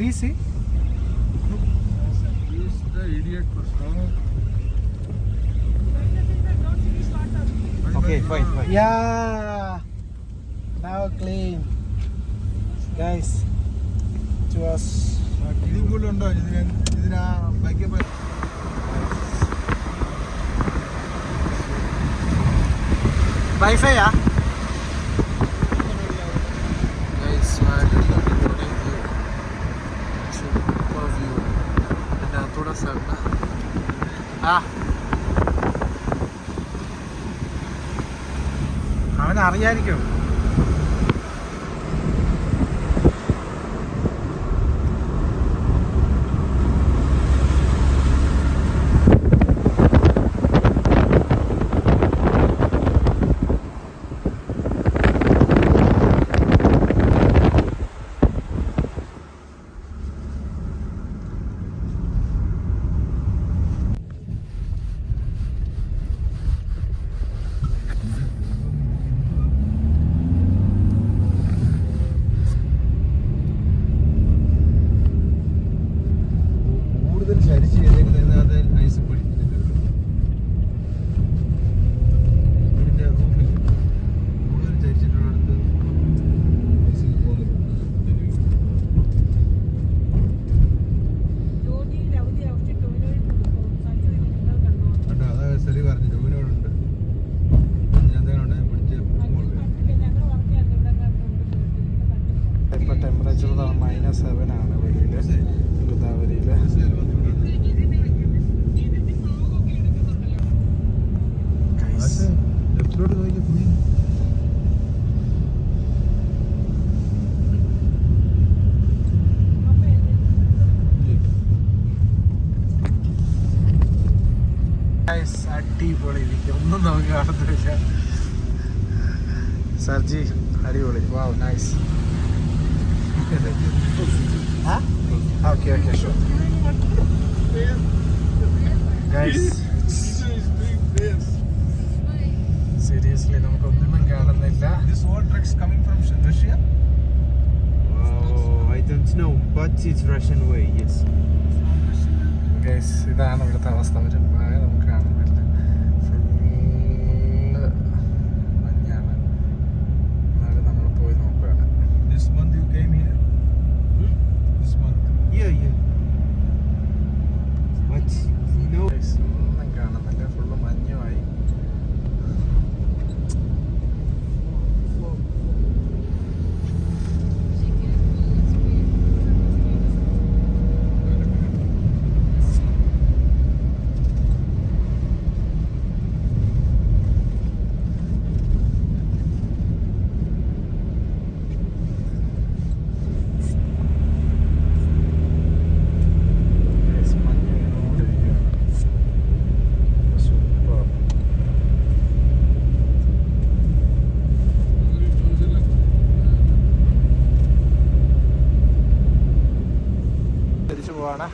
See. He's the idiot person. Okay, fine. Yeah. Now clean. Guys, it was. ഇതിലുണ്ടോ ഇതിനാ bike Wi-Fi, yeah? Guys, super view. And थोड़ा सा ना. അവനറിയായിരിക്കും. Temperature -7 ആണ് വെളിയിൽ ഗോദാവരിയിൽ. അടിപൊളി, ഒന്നും നമുക്ക് കാണുന്നില്ല. സർജി അടിപൊളി. വാവ്, nice. Okay, sure. Guys, seriously, നമുക്കൊന്നും കാണുന്നില്ല. This whole truck's coming from Russia? Oh, I don't know, but it's Russian way, yes. Guys, ഇതാണ് ഇവിടുത്തെ അവസ്ഥ. ഒരു മഴ നമുക്ക് കാണുന്നില്ല. ഫുള്ള് മഞ്ഞാണ്. എന്നാലും നമ്മൾ പോയി നോക്കുകയാണ്. This month you came here? This month? Yeah. But no. Guys, ഒന്നും കാണുന്നില്ല. ഫുള്ള് മഞ്ഞുമായി.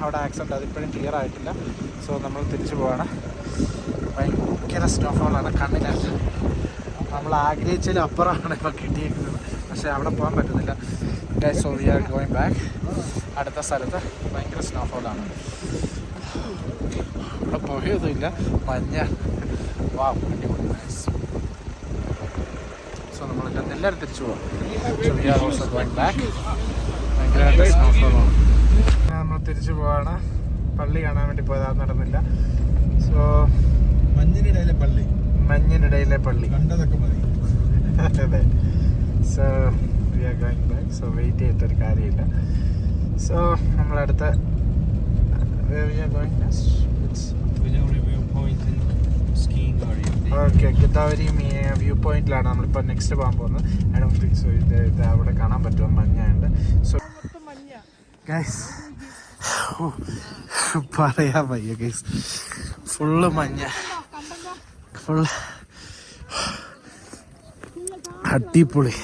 അവിടെ ആക്സിഡൻറ്റ് അതിപ്പോഴും ക്ലിയർ ആയിട്ടില്ല. സോ നമ്മൾ തിരിച്ചു പോവാണ്. ഭയങ്കര സ്നോഫോളാണ്. കണ്ണിനല്ല, നമ്മൾ ആഗ്രഹിച്ചതിലും അപ്പുറമാണ് ഇപ്പോൾ കിട്ടിയിരിക്കുന്നത്. പക്ഷേ അവിടെ പോകാൻ പറ്റുന്നില്ല. So we are going back. അടുത്ത സ്ഥലത്ത് ഭയങ്കര സ്നോഫോളാണ്. അവിടെ പുകയൊന്നുമില്ല, മഞ്ഞ. വാവ്, അടിപൊളി, നൈസ്. സോ നമ്മളെല്ലാവരും തിരിച്ചു പോകാം. So we are also going back. ഭയങ്കരമായിട്ട് സ്നോഫോളാണ്. നമ്മൾ തിരിച്ചു പോവാണ്. പള്ളി കാണാൻ വേണ്ടി പോയത്, അത് നടന്നില്ല. സോ മഞ്ഞിനിടയിലെ പള്ളി കണ്ടതൊക്കെ മതി. അതെ. So we are going back. So wait ചെയ്തിട്ടൊരു കാര്യമില്ല. സോ നമ്മളടുത്ത ഓക്കെ ഗോദാവരി വ്യൂ പോയിന്റിലാണ് നമ്മളിപ്പോൾ നെക്സ്റ്റ് പോകാൻ പോകുന്നത്. സോ ഇത് അവിടെ കാണാൻ പറ്റുമോ? മഞ്ഞുണ്ട്. സോ ഗൈസ്, പറയാൻ വയ്യ ഗൈസ്, ഫുള്ള് മഞ്ഞ, ഫുള്ള് അടിപൊളി.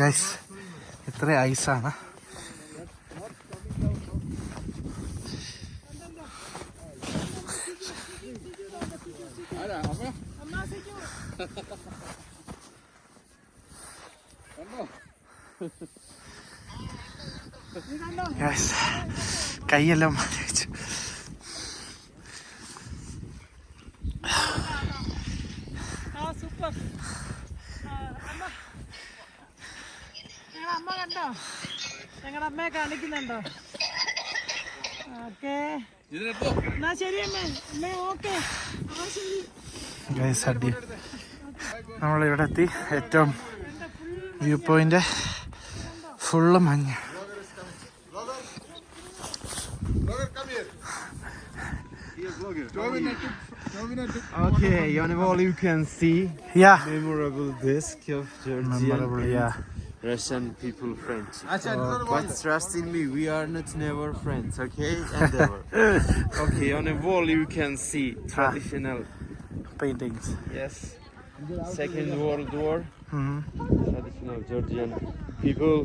ഗൈസ്, ഇത്ര ഐസാണ്. ഗൈസ് കൈയെല്ലാം മരവിച്ചു. സൂപ്പർ. ഞങ്ങളുടെ അമ്മ കണ്ടോ? ഞങ്ങളുടെ അമ്മയെ കാണിക്കുന്നുണ്ടോ? ഓക്കെ എന്നാ ശരി അമ്മേ. അമ്മേ ഓക്കെ. ശരി ഗൈസ് അടി നമ്മളിവിടെ എത്തി. ഏറ്റവും വ്യൂ പോയിന്റ് ഫുള്ള് മഞ്ഞ്. Okay, on the wall you can see Yeah, memorable disc of Georgian memorable, yeah. Russian people friendship. But trust in me, we are not never friends, okay? And ever. Okay, on the wall you can see traditional, Paintings. yes, Second World War, Mhm. traditional Georgian people.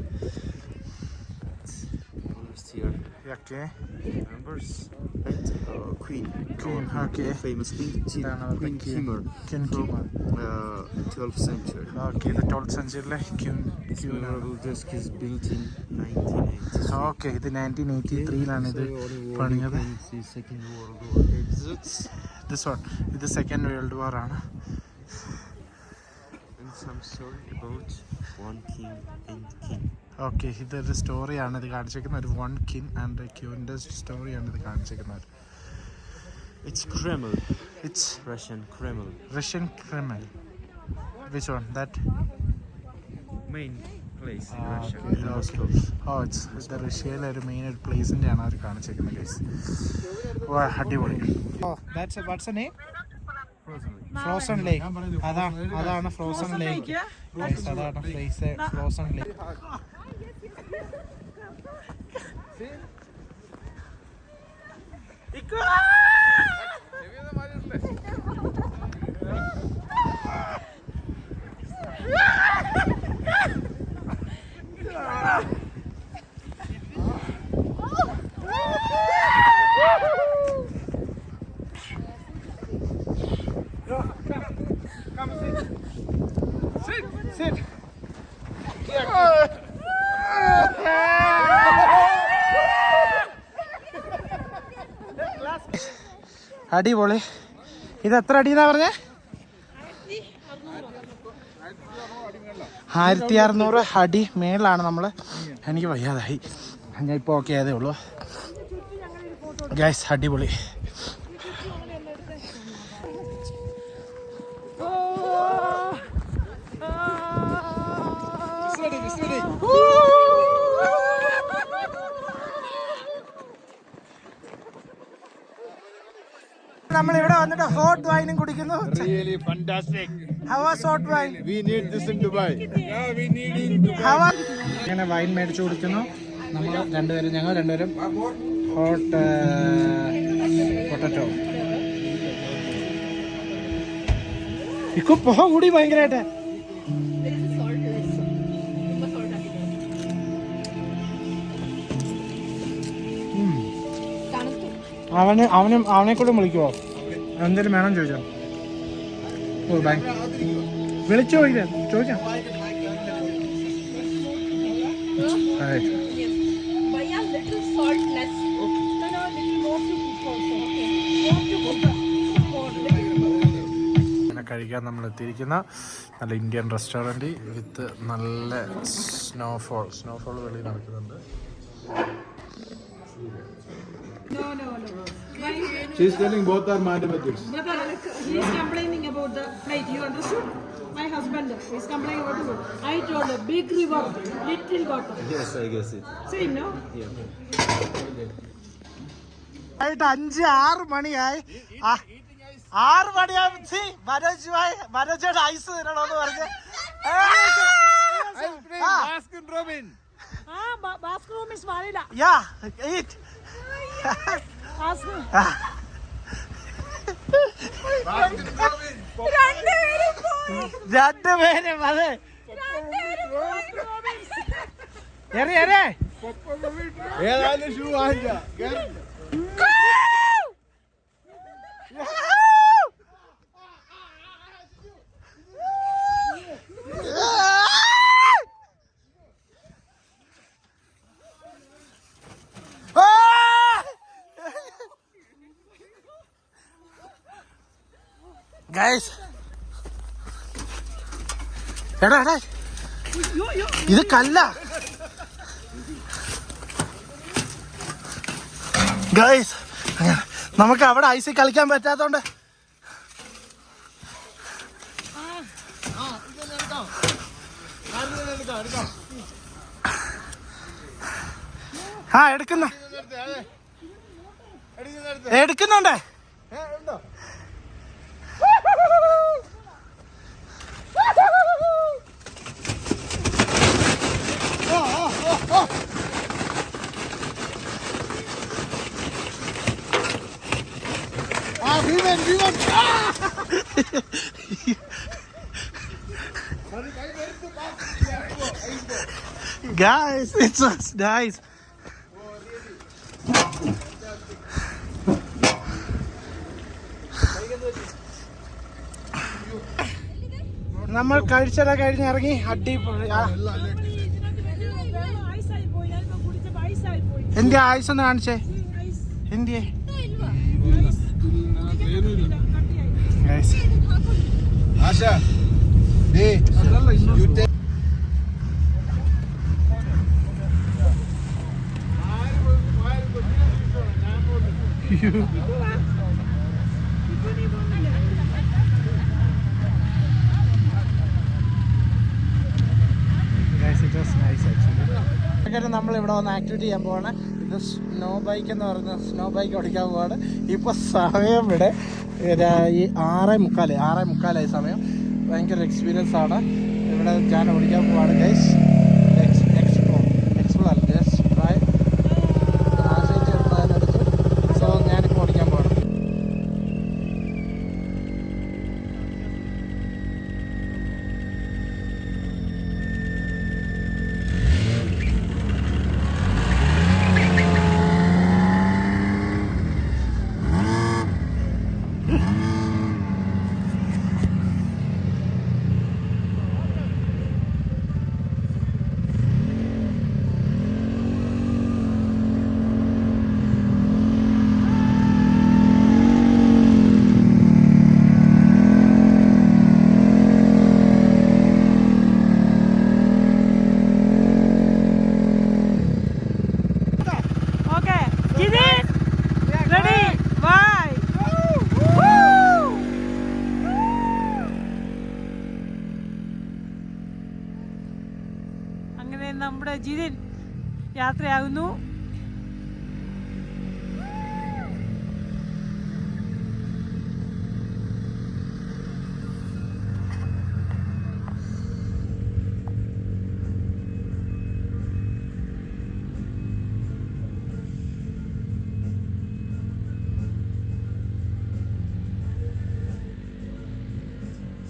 Almost here, Okay. members and Queen, Queen, our okay. famous Queen, Down our Queen Queen. Kimmer Queen from Kimmer. 12th century. Okay, the 12th century Queen. This memorable disc is built in 1983. Okay, ഇത് 1983 ഇത് പണിയത്. Second World War exits this one ഇത് second world war ആണ്. and some story about one king and king. Okay, ഇതൊരു സ്റ്റോറിയാണ് ഇത് കാണിച്ചിരിക്കുന്നത്. ഒരു one king and ക്യൂവിൻ്റെ സ്റ്റോറിയാണ് ഇത് കാണിച്ചിരിക്കുന്നത്. It's Kreml, it's Russian Kreml. Russian criminal. Which one that? Main place in Ah, Russia. okay, in okay. Moscow. ഇത് റഷ്യയിലെ ഒരു മെയിൻ ഒരു പ്ലേസിൻ്റെ ആണ് അവർ കാണിച്ചിരിക്കുന്നത് ഗൈസ്. വാ, അടിപൊളി. What's a name? ഫ്രോസൺ ലേക്ക്. അതാണ് ഫ്രോസൺ ലേക്ക്. അതാണ് ഫ്രോസൺ ലേക്ക്. Sit. അടിപൊളി. ഇത് എത്ര അടിയെന്നാ പറഞ്ഞേ? 1600 അടി മേളിലാണ് നമ്മൾ. എനിക്ക് വയ്യാതായി, ഞാൻ ഇപ്പോൾ ഓക്കെ ആയതേ ഉള്ളൂ ഗൈസ്. അടിപൊളി. നമ്മൾ ഇവിടെ വന്നിട്ട് ഹോട്ട് വൈനും കുടിക്കുന്നു. Really fantastic. How was hot wine? We need this in Dubai. Yeah, we need in Dubai. How was? ഇങ്ങനെ വൈൻ മേടിച്ചു കുടിക്കുന്നു. ഞങ്ങൾ രണ്ടുപേരും ഹോട്ട് പൊട്ടറ്റോ. ഇപ്പൊ പുക കൂടി ഭയങ്കരമായിട്ട്. അവനെ കൂടെ വിളിക്കുവോ? എന്തെങ്കിലും വേണം ചോദിച്ചോ? വിളിച്ചു ചോദിക്കാം. കഴിക്കാൻ നമ്മൾ എത്തിയിരിക്കുന്ന നല്ല ഇന്ത്യൻ റെസ്റ്റോറൻറ്റ് വിത്ത് നല്ല സ്നോഫോൾ വെളിയിൽ നടക്കുന്നുണ്ട്. She's telling both are mathematics. Brother, he is complaining about the plate. You understood? My husband is complaining about the food. I told him, big river, little water. Yes, I guess it. Same, no? Yeah. 5-6 മണിയായി. 6 മണിയായി മനോജയുടെ ice തരണമെന്ന് പറഞ്ഞ്. Baskin Robin. Bathroom is vanilla. Yeah, eat. Baskin Robin. രണ്ടുപേരും അതെ. ഏതായാലും shoe വാങ്ങിച്ച guys എടാ ഇത് കല്ല ഗൈസ്. നമുക്ക് അവിടെ ഐസിൽ കളിക്കാൻ പറ്റാത്തോണ്ട് എടുക്കുന്നുണ്ടേ. Guys, it's so nice. നമ്മൾ കഴിച്ചെല്ലാം കഴിഞ്ഞ് ഇറങ്ങി അടിപൊളി. എന്തിയ ആയുസ് ഒന്ന് കാണിച്ചേ. എന്തിയെ നമ്മൾ ഇവിടെ വന്ന് ആക്ടിവിറ്റി ചെയ്യാൻ പോവാണ്. ഇത് സ്നോ ബൈക്ക് എന്ന് പറയുന്നത്, സ്നോ ബൈക്ക് ഓടിക്കാൻ പോവാണ്. ഇപ്പോൾ സമയം ഇവിടെ 6:45 സമയം. ഭയങ്കര എക്സ്പീരിയൻസ് ആണ്. ഇവിടെ ഞാൻ ഓടിക്കാൻ പോവാണ് ഗൈസ്. എക്സ്പ്ലോർ ജസ്റ്റ് ട്രൈ ആശ്രയിച്ചെടുത്തതിനടുത്ത്. സോ ഞാനിപ്പോൾ ഓടിക്കാൻ പോവാണ്. അങ്ങനെ നമ്മുടെ ജിതിൻ യാത്രയാകുന്നു.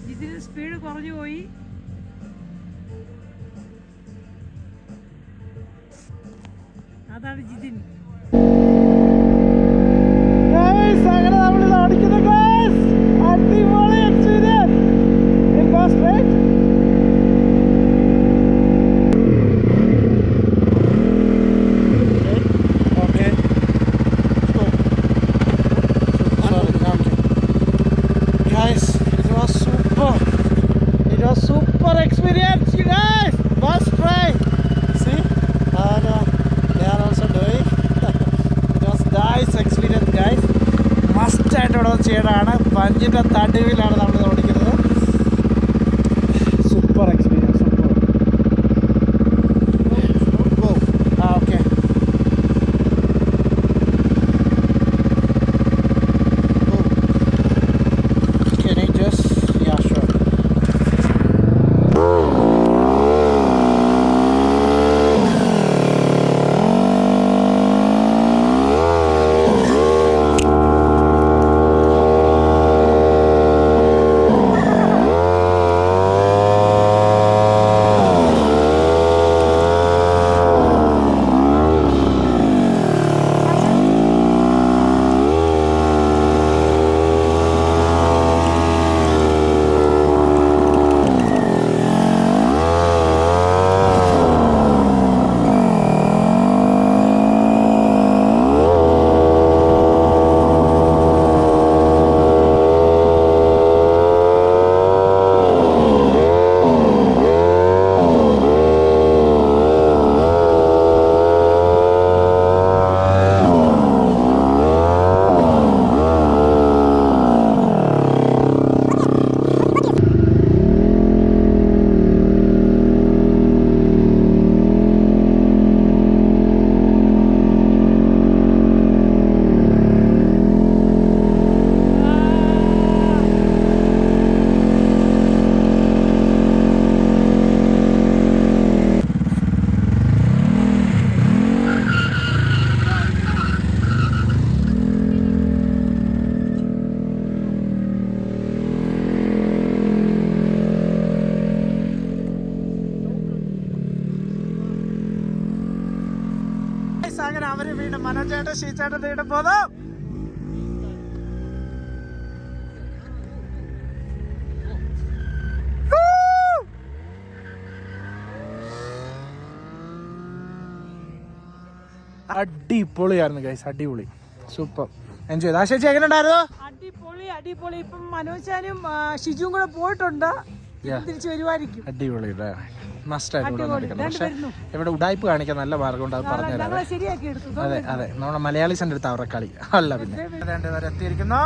ജിതിന് സ്പീഡ് കുറഞ്ഞു പോയി. അതാണ് ജിതിൻ. അങ്ങനെ നമ്മൾ ഓടിക്കുന്നു ഗൈസ്. അടിപൊളി experience. It was great. Okay guys, it was super. It was super experience you guys. Must try. See? They are also doing. It was nice experience guys. Must ആയിട്ട് ഇവിടെ ചെയ്യണതാണ്. പഞ്ചിൻ്റെ തടിവിലാണ് നമ്മൾ ഓടിക്കുന്നത്. Super experience. Super. Okay. Can I just? Yeah, sure. ഷീച്ചേട്ടൻ തീട്ട് പോന്നു. അടിപൊളിയായിരുന്നു guys, അടിപൊളി, super, enjoy ചെയ്തു. ആശേച്ചി എങ്ങനെ ഉണ്ടായിരുന്നു? അടിപൊളി അടിപൊളി. ഇപ്പം മനോജാനും ഷിജുവും കൂടെ പോയിട്ടുണ്ട്, തിരിച്ചു വരുമായിരിക്കും. അടിപൊളി, മസ്റ്റായിട്ട്. പക്ഷെ ഇവിടെ ഉടായ്പ കാണിക്കാൻ നല്ല മാർഗം അത് പറഞ്ഞുതരാം. ശരിയാക്കി എടുത്തു. അതെ അതെ, നമ്മുടെ മലയാളീസിന്റെ അടുത്ത് അവരുടെ കളി അല്ല. പിന്നെ രണ്ടുപേരെ എത്തിയിരിക്കുന്നു.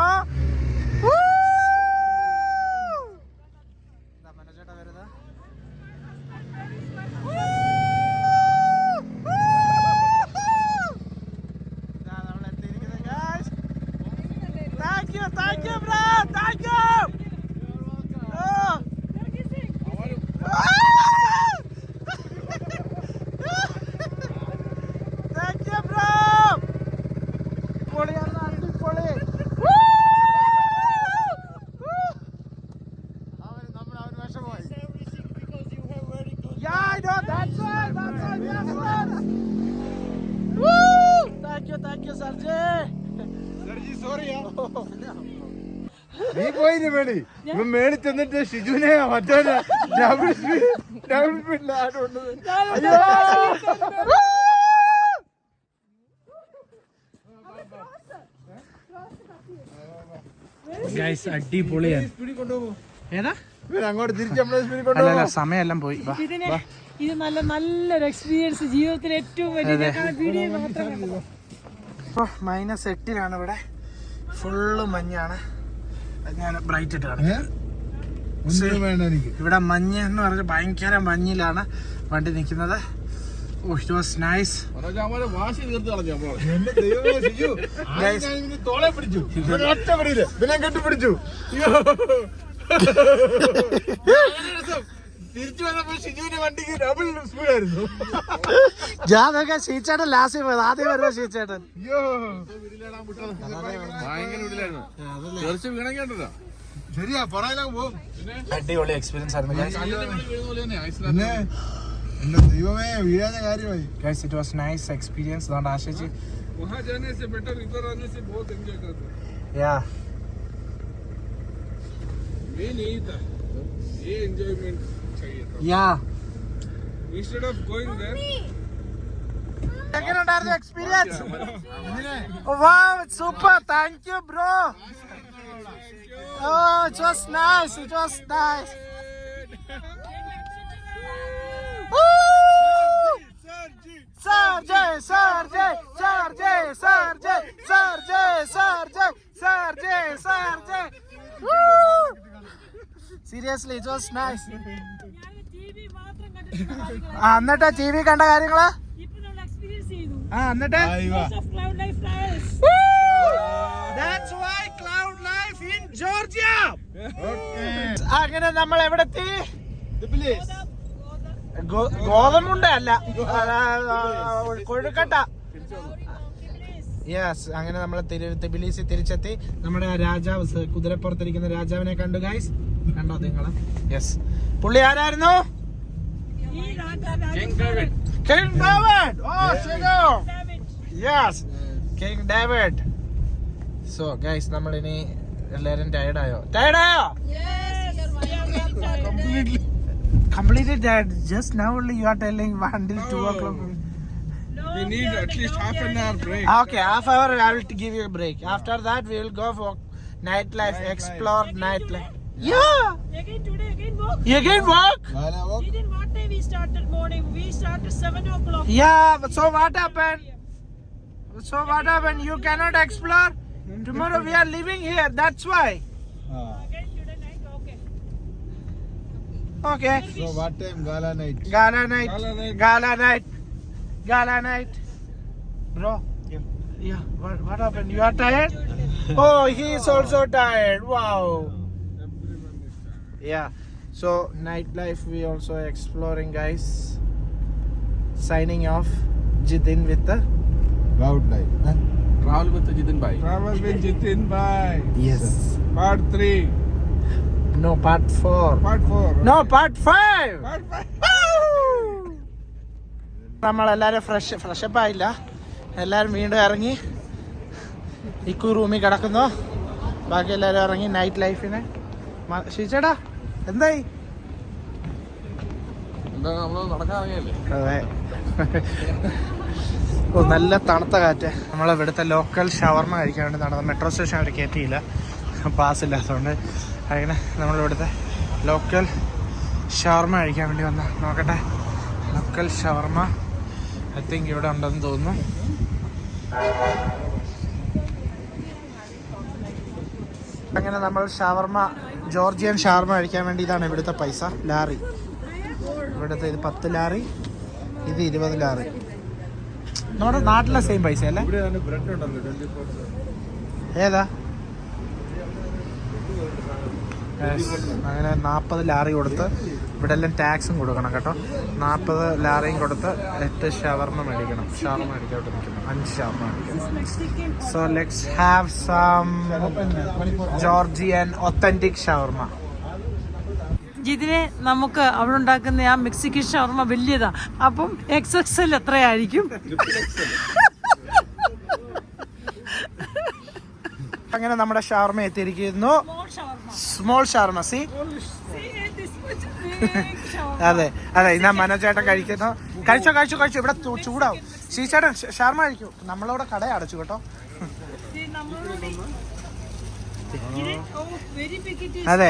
നീ പോയില്ലേ മേളി? ഇവൻ മേളി ചെന്നിട്ട് ഷിജുവിനെ മറ്റേ ഡബിൾ സ്പീഡിൽ ആടുകൊണ്ടത്. അടിപൊളിയാണ്. ഏതാ അങ്ങോട്ട് തിരിച്ച് നമ്മളെ സ്പീഡിൽ കൊണ്ടുപോകും. സമയെല്ലാം പോയി. ഇത് നല്ലൊരു എക്സ്പീരിയൻസ്, ജീവിതത്തിൽ ഏറ്റവും വലിയ -8 ഇവിടെ, ഫുള്ള് മഞ്ഞാണ്. ഞാൻ ബ്രൈറ്റ് ഇട്ട് കാണിക്കാം. ഇവിടെ മഞ്ഞ് എന്ന് പറഞ്ഞാൽ ഭയങ്കര മഞ്ഞിലാണ് വണ്ടി നിൽക്കുന്നത്. It was nice. തോളെ പിടിച്ചു, ഒറ്റ പിടിയില്ല, പിന്നെ കെട്ടിപ്പിടിച്ചു. തിരിച്ചു വന്നപ്പോ ഷിജുവിന്റെ വണ്ടിക്ക് ഡബിൾ സ്പീഡായിരുന്നു. ജാതൊക്കെ ഷീച്ചേട്ടൻ ലാസ്റ്റ് പോയത്, ആദ്യം വരുമ്പോ ഷീച്ചേട്ടൻ. ശരിയാ, പറയാൻ പോകും. അടിപൊളി എക്സ്പീരിയൻസ് ആയിരുന്നു. പിന്നെ എന്റെ ദൈവമേ, വീഴാഞ്ഞ കാര്യമായി. Guys, it was nice experience. അതുകൊണ്ട് ആശിച്ച് वहाँ जाने से बेटर इधर आने से बहुत एंजॉय करते हैं. yeah. ये नहीं था, ये एंजॉयमेंट चाहिए था. Yeah. Instead of going there, എങ്ങനെയുണ്ടായിരുന്നു experience? Wow, super. Thank you, bro. Oh, it was nice. It was nice. Seriously, it was nice. എന്നിട്ട് ടി വി കണ്ട കാര്യങ്ങള് എക്സ്പീരിയൻസ് ചെയ്തു. എന്നിട്ട് Cloud Life Trials. That's why Cloud Life in Georgia. അങ്ങനെ നമ്മൾ എവിടെത്തി? ഗോതമുണ്ട അല്ല, കൊഴുക്കട്ട. Yes, അങ്ങനെ നമ്മൾ തിബിലിസി തിരിച്ചെത്തി. നമ്മുടെ രാജാവ്, കുതിരപ്പുറത്തിരിക്കുന്ന രാജാവിനെ കണ്ടു. ഗൈസ് കണ്ടോ നിങ്ങള്? യെസ്, പുള്ളി ആരായിരുന്നു? King David. Oh, Shigo. Yes, King David. So guys, നമ്മൾ ഇനി എല്ലാരും ടയർഡായോ? Completely tired. Just now only you are telling 1 till 2 o'clock. we need at least half an hour break. Okay, half hour I will give you a break. After that we will go for nightlife, explore nightlife. Yeah. Again today, walk. You again walk? Didn't what time we started morning? We started 7 o'clock. Yeah. But so what happened? You cannot explore. Tomorrow we are living here. That's why. Again today night, okay. Okay. So what time? Gala night. Gala night. Bro. Yeah. What happened? You are tired? Oh, he is also tired. Wow. Yeah. So nightlife we also exploring, guys. Signing off. Jitin with the Cloud Life. Travel with Jitin Bhai. Travel with Jitin Bhai. yes. Part 3. No, part 4. Part 4. No, part 5. Part 5. നമ്മളെല്ലാരും fresh up ആയില്ല. എല്ലാവരും വീണ്ടും ഇറങ്ങി ഇക്കു റൂമിൽ കിടക്കുന്നു. ബാക്കി എല്ലാവരും ഇറങ്ങി നൈറ്റ് ലൈഫിന്. ഷീച്ചേടാ എന്തായി? അതെ. ഓ നല്ല തണുത്ത കാറ്റ്. നമ്മളിവിടുത്തെ ലോക്കൽ ഷവർമ കഴിക്കാൻ വേണ്ടി നടന്നു. മെട്രോ സ്റ്റേഷൻ അവർ കയറ്റിയില്ല, പാസ്സില്ലാത്തതുകൊണ്ട്. അങ്ങനെ നമ്മളിവിടുത്തെ ലോക്കൽ ഷവർമ കഴിക്കാൻ വേണ്ടി വന്ന. നോക്കട്ടെ, ലോക്കൽ ഷവർമ ഐ തിങ്ക് ഇവിടെ ഉണ്ടെന്ന് തോന്നുന്നു. അങ്ങനെ നമ്മൾ ഷവർമ, ജോർജിയൻ ഷവർമ കഴിക്കാൻ വേണ്ടി. ഇതാണ് ഇവിടുത്തെ പൈസ, ലാറി. ഇവിടുത്തെ ഇത് 10 ലാറി, ഇത് 20 ലാറി. നമ്മുടെ നാട്ടിലെ സെയിം പൈസ അല്ലേ? ഏതാ? അങ്ങനെ 40 ലാറി കൊടുത്ത് ഇവിടെ എല്ലാം ടാക്സും കൊടുക്കണം കേട്ടോ. 40 ലാറിയും കൊടുത്ത് 8 ഷവർമ മേടിക്കണം. ഷവർമ മേടിക്കോട്ട് നിൽക്കണം, 5 ഷവർമ മേടിക്കണം. So let's have some Georgian authentic shawarma. ഇതിനെ നമുക്ക് അവിടെ ഉണ്ടാക്കുന്ന ആ മെക്സിക്കൻ ഷവർമ വലിയതാ. അപ്പം XXL എത്രയായിരിക്കും? അങ്ങനെ നമ്മുടെ ഷവർമ എത്തിയിരിക്കുന്നു. സ്മോൾ ഷവർമ. സി, അതെ അതെ. ഇന്നാ മനോജേട്ടൻ കഴിക്കുന്നു. കഴിച്ചോ. ഇവിടെ ചൂടാവും. ശീച്ചേട്ടൻ ഷവർമ കഴിക്കൂ. നമ്മളവിടെ കട അടച്ചു കേട്ടോ. അതെ.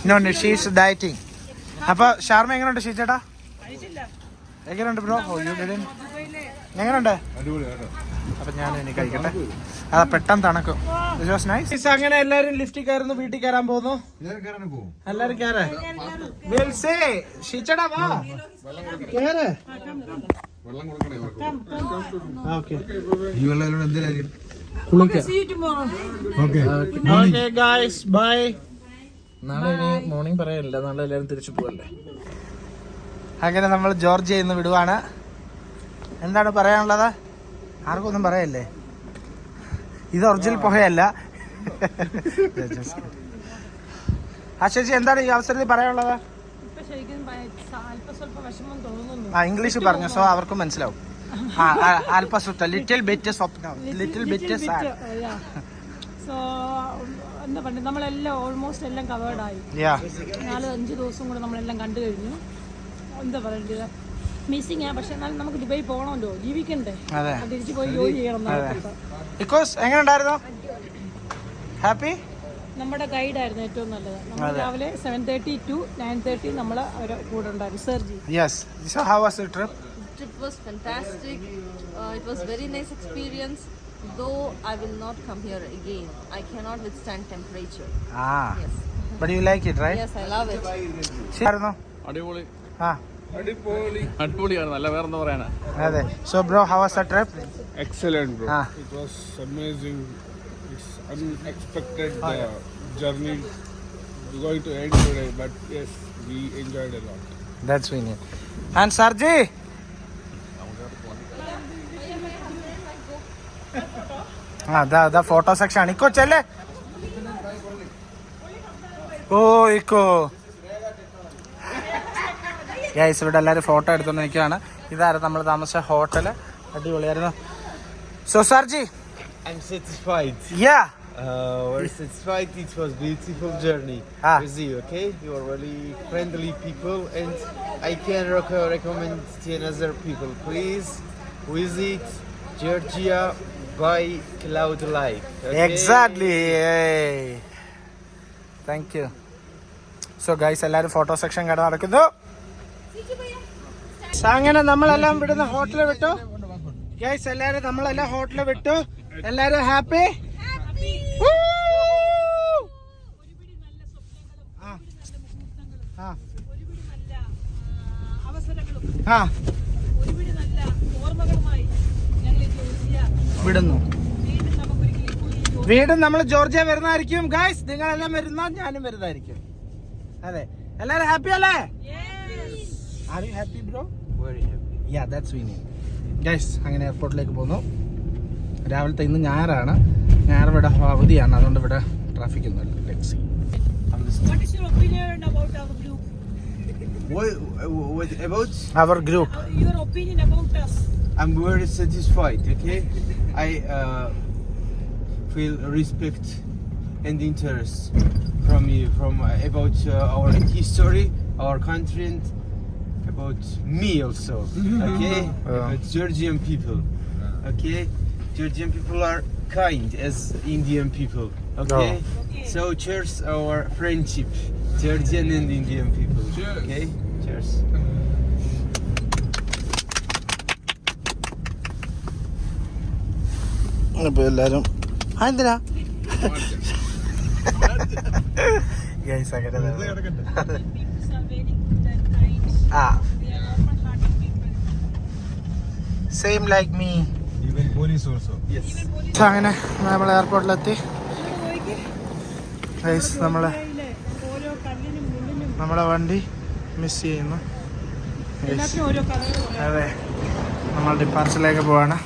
No she's dieting. അപ്പൊ ഷവർമ എങ്ങനെയുണ്ട് ശീച്ചേട്ടാ? എങ്ങനെയുണ്ട് ബ്രോ? എങ്ങനെയുണ്ട്? അപ്പൊ ഞാൻ ഇനി കഴിക്കട്ടെ. അതാ പെട്ടെന്ന് തണുക്കും. അങ്ങനെ എല്ലാരും ലിഫ്റ്റിൽ കയറുന്നു, വീട്ടിൽ കയറാൻ പോകുന്നു. എല്ലാരും കയറേ. ബൈ. നാളെ ഇനി മോർണിംഗ് പറയാനില്ല, നാളെ എല്ലാരും തിരിച്ചു പോവല്ലേ. അങ്ങനെ നമ്മൾ ജോർജിയ ഇന്ന് വിടുവാണ്. എന്താണ് പറയാനുള്ളത്? ആർക്കും ഒന്നും പറയല്ലേ. ഇത് ഒറിജിനൽ പുകയല്ല. ചേച്ചി എന്താണ് ഈ അവസരത്തിൽ പറയാനുള്ളത്? ഇംഗ്ലീഷ് പറഞ്ഞു, സോ അവർക്കും മനസ്സിലാവും. ലിറ്റിൽ ബിറ്റ് സ്വപ്നം, ലിറ്റിൽ ബിറ്റ് സാഡ്. സോ എന്താ പറയുക, നമ്മളെല്ലാം ഓൾമോസ്റ്റ് എല്ലാം കവേർഡായി. 4-5 ദിവസം കൂടെ നമ്മളെല്ലാം കണ്ടു കഴിഞ്ഞു. എന്താ പറയണ്ടത്, മിസ്സിംഗ് ആ. പക്ഷെ എന്നാലും നമുക്ക് ദുബായി പോകണമല്ലോ, ജീവിക്കണ്ടേ, തിരിച്ചു പോയി ജോലി ചെയ്യണം. എങ്ങനെയുണ്ടായിരുന്നു? ഹാപ്പി? നമ്മുടെ ഗൈഡായിരുന്നു ഏറ്റവും നല്ലത്. നമ്മൾ രാവിലെ 7:30 to 9:30 നമ്മൾ അവരെ കൂടെ ഉണ്ടായിരുന്നു. സർജി. Yes. So how was the trip? Trip was fantastic. It was very nice experience. Though I will not come here again. I cannot withstand temperature. Yes. But you like it, right? Yes, I love it. അടിപൊളി. അടിപൊളിയാണ്. നല്ല വേറെന്താ പറയാനാ. അതെ. So bro, how was the trip? Excellent bro. It was amazing. It's unexpected journey going to end today, but yes, we enjoyed a lot. That's we need. And Sarji? the photo section. Iko chale. Oh, Iko. Guys, ഇവിടെ എല്ലാവരും photo എടുത്തുകൊണ്ടിരിക്കുകയാണ്. ഇതായിരുന്നു നമ്മൾ താമസിച്ച hotel. അടിപൊളിയായിരുന്നു. So Sarji, I'm satisfied. Yeah. We're satisfied. It was beautiful journey with you. Okay, you are really friendly people, and I can recommend to another people. Please visit Georgia by Cloud Life. Okay? Exactly. Hey. Thank you. So guys, എല്ലാവരും photo section കട നടക്കുന്നു. അങ്ങനെ നമ്മളെല്ലാം വിടുന്ന ഹോട്ടലിൽ വിട്ടു. Guys എല്ലാവരും നമ്മളെല്ലാം ഹോട്ടലിൽ വിട്ടു. എല്ലാവരും ഹാപ്പി? വിടുന്നു. വീണ്ടും നമ്മൾ ജോർജിയ വരുന്നതായിരിക്കും. ഗൈസ് നിങ്ങളെല്ലാം വരുന്ന, ഞാനും വരുന്നതായിരിക്കും. അതെ, എല്ലാരും ഹാപ്പി അല്ലേ? Are you happy bro? Very happy. Yeah, that's we need. Guys, അങ്ങനെ എയർപോർട്ടിലേക്ക് പോകുന്നു. രാവിലത്തെ ഇന്ന് ഞായറാണ്. ഞായർ ഇവിടെ അവധിയാണ്, അതുകൊണ്ട് ഇവിടെ ട്രാഫിക് ഒന്നുമില്ല. Let's see. What is your opinion about our group? What about? Our group. Your opinion about us? I'm very satisfied. Okay, I feel respect and interest from you, from about our history, our country, and about me also. Okay, about Georgian people. Okay, Georgian people are kind as Indian people. Okay, so cheers our friendship, Georgian and Indian people. Cheers. Okay, cheers. അപ്പോൾ എല്ലാവരും എന്തിനാ guys അങ്ങനെ People are very good and kind. ആ They are open-hearted people. Same like me. Even police also. Yes. അങ്ങനെ നമ്മൾ എയർപോർട്ടിലെത്തി. Guys നമ്മളെ ഓരോ കല്ലിനും മുള്ളിനും നമ്മുടെ വണ്ടി മിസ് ചെയ്യുന്നു. എല്ലാത്തിനും ഓരോ കഥകൾ പറയാം. അതെ, നമ്മൾ ഡിപ്പാർച്ചറിലേക്ക് പോവാണ്.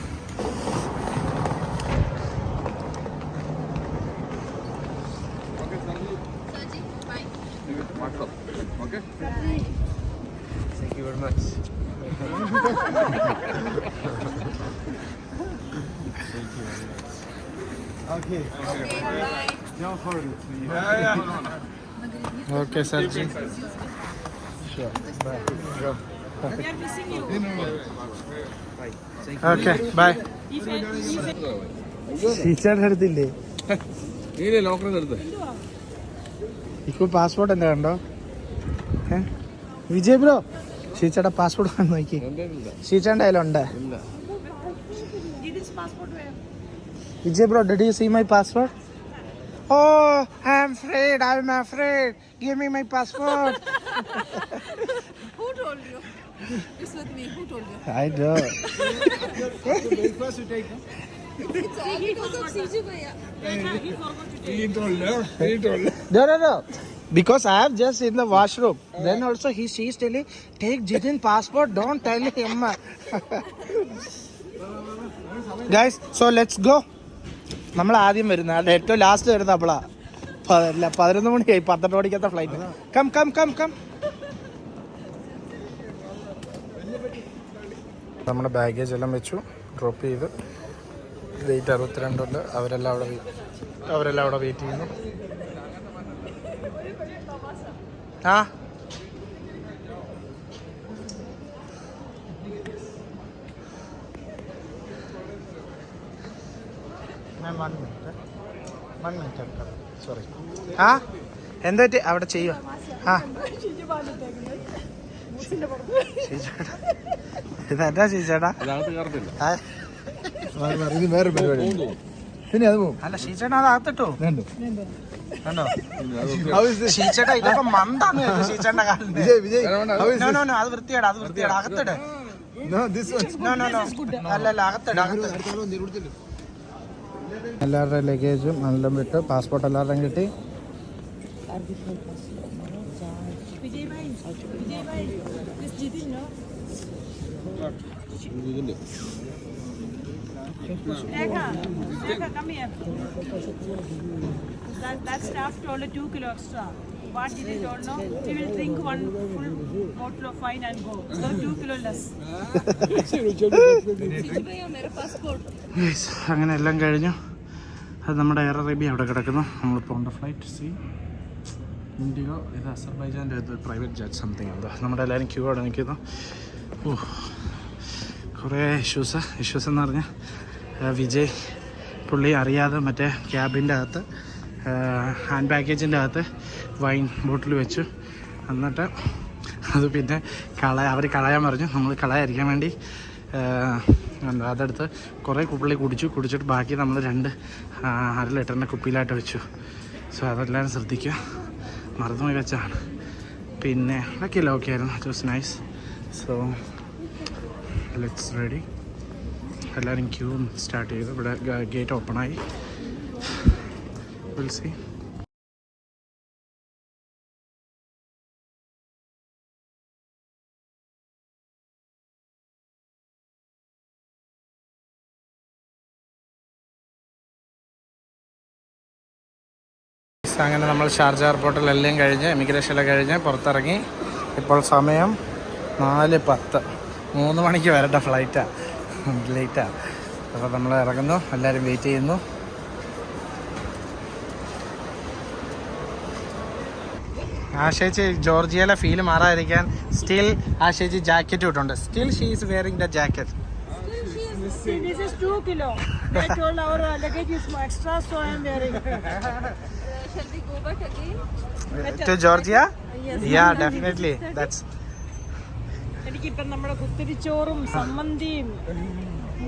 Thank you very much. Okay. Don't forget me. Okay സർജി. We are missing you. Okay bye. If ടീച്ചറുടെ അടുത്തില്ലേ ഇപ്പൊ പാസ്പോർട്ട് എന്താ കണ്ടോ? വിജയ് ബ്രോ, ഷീച്ചയുടെ പാസ്പോർട്ട് നോക്കി. ഷീച്ചയുടെ കയ്യിലുണ്ട്. did his passport where? Vijay bro, did you see my passport? Oh, I'm afraid. Give me my passport. Who told you? It's with me. Who told you? I know. It's all because of CJ Bhaiya. He forgot to take. No. Because I have just in the washroom. Then also she's telling, take Jitin passport, don't tell him. Guys, so let's go. നമ്മൾ ആദ്യം വരുന്നത് അത് ഏറ്റവും last വരുന്നത് അപ്പോളാ 11 മണിയായി 12 മണിക്കത്തെ flight. Come. നമ്മുടെ baggage എല്ലാം വെച്ചു, ഡ്രോപ്പ് ചെയ്ത്. വെയിറ്റ് 62 ഉണ്ട്. അവരെല്ലാം അവിടെ വെയിറ്റ് ചെയ്യുന്നു. ആ സോറി. ആ എന്താ അവിടെ ചെയ്യുക? ആ ഇതെന്താ ചേച്ചേട്ടാ? ഇത് വേറെ പരിപാടി. പിന്നെ അത് പോകും. അല്ല ഷീച്ചേട്ടാ അത് അകത്തിട്ടോ കണ്ടോ? ഷീച്ചേട്ടാ ഇതൊക്കെ മന്താന്ന് ഷീച്ചേട്ട കാലിന്റെ. വിജയ് നോ അത് വൃത്തിയാടാ അകത്തിട്. അല്ല അകത്തിട്. എല്ലാവരുടെ ലഗേജും എല്ലാം വിട്ട് പാസ്പോർട്ട് എല്ലാവരുടെയും കിട്ടി. Vijay bhai, this Jitin, no? Rekha, come here. That staff told 2 kilo extra. What did he told, no? He will drink 1 full bottle of wine and go. So 2 kilo less. CJ Bhaiya, मेरा passport. അങ്ങനെ എല്ലാം കഴിഞ്ഞു. അത് നമ്മുടെ air Arabia അവിടെ കിടക്കുന്നു. നമ്മൾ പോകേണ്ട ഫ്ലൈറ്റ് ഇൻഡിഗോ. ഇത് അസർബൈജാൻ്റെ പ്രൈവറ്റ് ജെറ്റ് സംതിങ് എന്തോ. നമ്മുടെ എല്ലാവരും ക്യൂ അവിടെ നിൽക്കുന്നു. കുറേ ഇഷ്യൂസ് എന്ന് പറഞ്ഞാൽ വിജയ് പുള്ളി അറിയാതെ മറ്റേ ക്യാബിൻ്റെ അകത്ത് ഹാൻഡ് ബാഗേജിൻ്റെ അകത്ത് വൈൻ ബോട്ടിൽ വെച്ചു. എന്നിട്ട് അത് പിന്നെ അവർ കളയാൻ പറഞ്ഞു. നമ്മൾ കളയാതിരിക്കാൻ വേണ്ടി അതെടുത്ത് കുറേ പുള്ളി കുടിച്ചിട്ട് ബാക്കി നമ്മൾ 2 1/2 ലിറ്ററിൻ്റെ കുപ്പിയിലായിട്ട് വെച്ചു. സോ അതെല്ലാവരും ശ്രദ്ധിക്കുക. മറന്നുപോയി വെച്ചാണ്. പിന്നെ ബാക്കിയെല്ലാം ഓക്കെ ആയിരുന്നു. It was nice. So let's ready. എല്ലാവരും ക്യൂ സ്റ്റാർട്ട് ചെയ്തു. ഇവിടെ ഗേറ്റ് ഓപ്പണായി. Will see. അങ്ങനെ നമ്മൾ ഷാർജ എയർപോർട്ടിലെല്ലാം കഴിഞ്ഞ് ഇമിഗ്രേഷനെല്ലാം കഴിഞ്ഞ് പുറത്തിറങ്ങി. ഇപ്പോൾ സമയം 4:10, 3 മണിക്ക് വരേണ്ട ഫ്ലൈറ്റാണ്, ലേറ്റാണ്. അപ്പോൾ നമ്മൾ ഇറങ്ങുന്നു, എല്ലാവരും വെയിറ്റ് ചെയ്യുന്നു. ആശേച്ചി ജോർജിയയിലെ ഫീൽ മാറാതിരിക്കാൻ സ്റ്റിൽ ആശേച്ചി ജാക്കറ്റ് ഇട്ടുണ്ട്. Still she is wearing the jacket. See, this is 2 kilo. They told our luggage is extra, so I am wearing. Shall we go back again? To Georgia? Yes. Yeah, definitely. That's എനിക്കിപ്പം നമ്മുടെ കുത്തിരിച്ചോറും സമ്മന്തിയും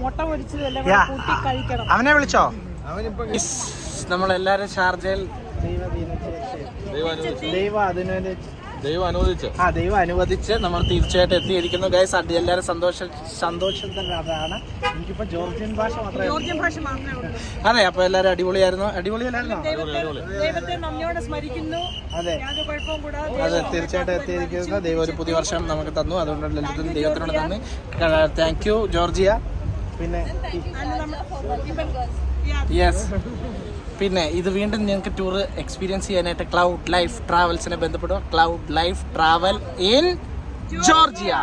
മുട്ട പൊരിച്ചതും എല്ലാം Yeah. കൂടെ കൂട്ടി കഴിക്കണം. അവനെ വിളിച്ചോ? നമ്മളെല്ലാരും ഷാർജയിൽ ദൈവം അനുവദിച്ച് നമ്മൾ തീർച്ചയായിട്ടും എത്തിയിരിക്കുന്നു ഗൈസ്. എല്ലാവരും സന്തോഷത്തിലാണ്. എനിക്കിപ്പോ ജോർജിയൻ ഭാഷ മാത്രമേ ജോർജിയൻ ഭാഷ മാത്രമേ ഉള്ളൂ. അതെ. അപ്പൊ എല്ലാവരും അടിപൊളിയായിരുന്നു. അടിപൊളിയല്ലായിരുന്നോ? ദൈവത്തെ നന്ദിയോടെ സ്മരിക്കുന്നു. അതെ യാതൊരു കുഴപ്പവും കൂടാതെ അതെ, തീർച്ചയായിട്ടും എത്തിയിരിക്കുന്നത്. ദൈവം ഒരു പുതിയ വർഷം നമുക്ക് തന്നു. അതുകൊണ്ട് എല്ലാത്തിനും ദൈവത്തിനോട് നന്ദി. Thank you Georgia. പിന്നെ യെസ്, പിന്നെ ഇത് വീണ്ടും നിങ്ങൾക്ക് ടൂർ എക്സ്പീരിയൻസ് ചെയ്യാനായിട്ട് ക്ലൗഡ് ലൈഫ് ട്രാവൽസിനെ ബന്ധപ്പെടുക. Cloud life travel in Georgia.